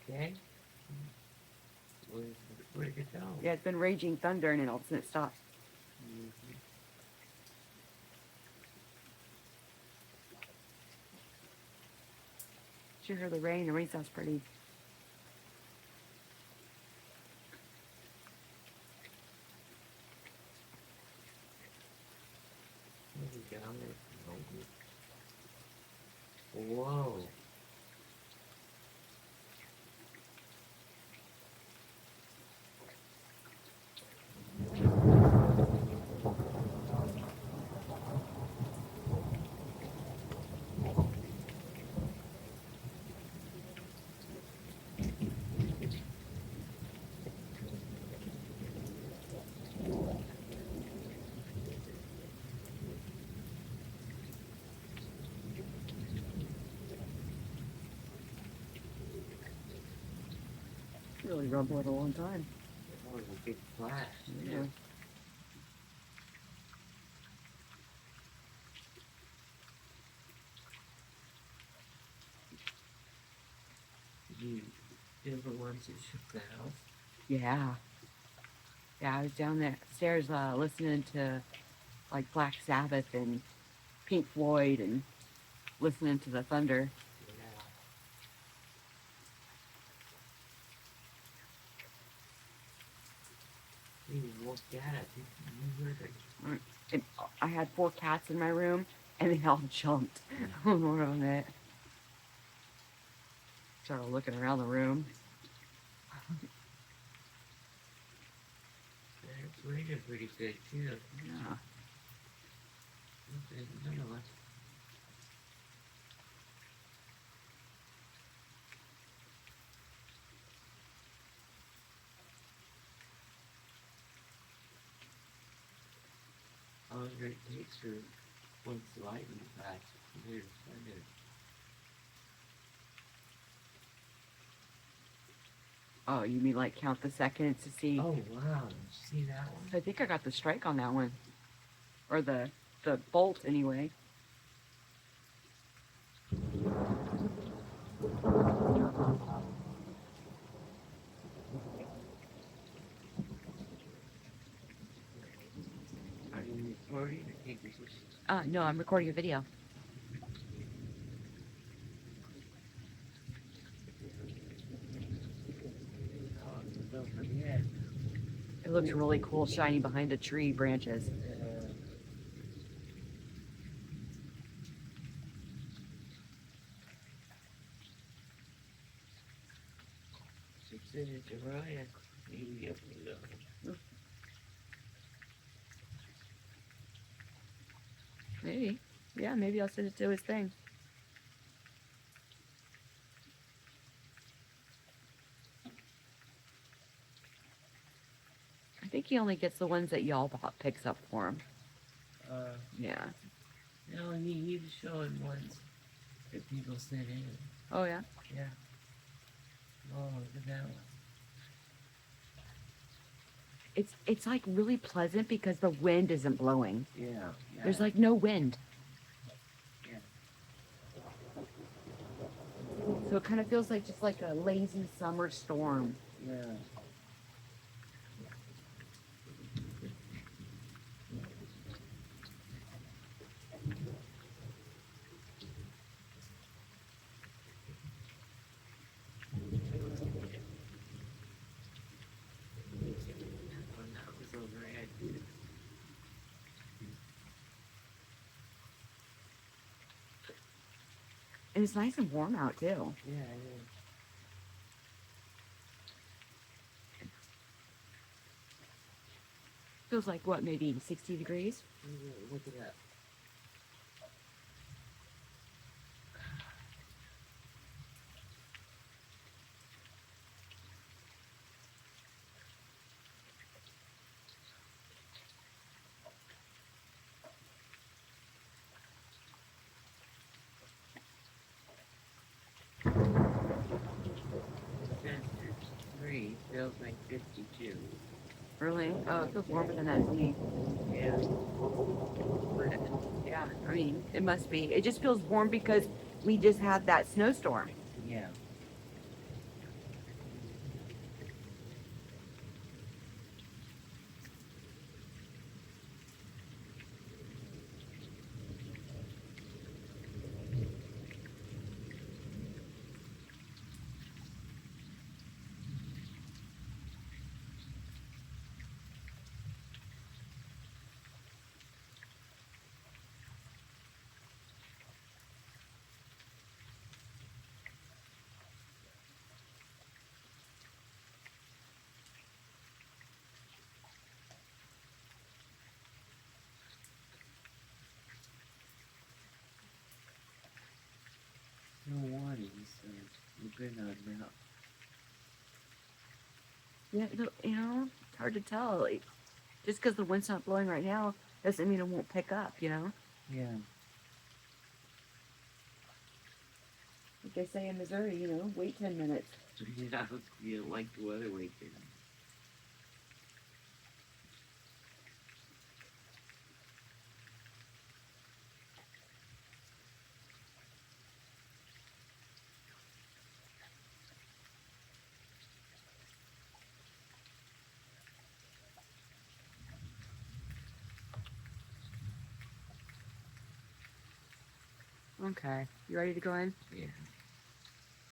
Okay. Where, where'd it go? Yeah, it's been raging thunder and then all of a sudden it stopped. Mhm. Should hear the rain. The rain sounds pretty. Where'd it go? Whoa. Really rumbled a long time. That was a big flash. Yeah. You, you're the ones that shook the house? Yeah. Yeah, I was down there stairs listening to like Black Sabbath and Pink Floyd and listening to the thunder. Yeah. You woke Dad up. You heard it. And I had 4 cats in my room and they all jumped when we were on it. Started looking around the room. It's raining pretty good, too. Yeah. Okay, no, no, I was going to take her once the lightning flash. There's thunder. Oh, you mean like count the seconds to see? Oh, wow. Did you see that one? I think I got the strike on that one. Or the bolt anyway. Are you recording or taking pictures? No, I'm recording a video. Oh, don't forget. It looks really cool shining behind the tree branches. Success to Ryan. Maybe up to go. Maybe. Yeah, maybe I'll send it to his thing. I think he only gets the ones that y'all bought picks up for him. Yeah. No, he was showing ones that people sent in. Oh yeah. Yeah. Oh, look at that one. It's like really pleasant because the wind isn't blowing. Yeah. There's like no wind. Yeah. So it kind of feels like just like a lazy summer storm. Yeah. When that was overhead. And it's nice and warm out too. Yeah, it is. Feels like what, maybe 60 degrees? Look at that. Sensors 3 feels like 52. Really? Oh, it feels warmer than that to me. Yeah. Yeah, I mean, it must be. It just feels warm because we just had that snowstorm. Yeah. been on now. Yeah, it's hard to tell. Like, just because the wind's not blowing right now doesn't mean it won't pick up, Yeah. Like they say in Missouri, wait 10 minutes. Yeah, you don't like the weather weekend. Okay. You ready to go in? Yeah.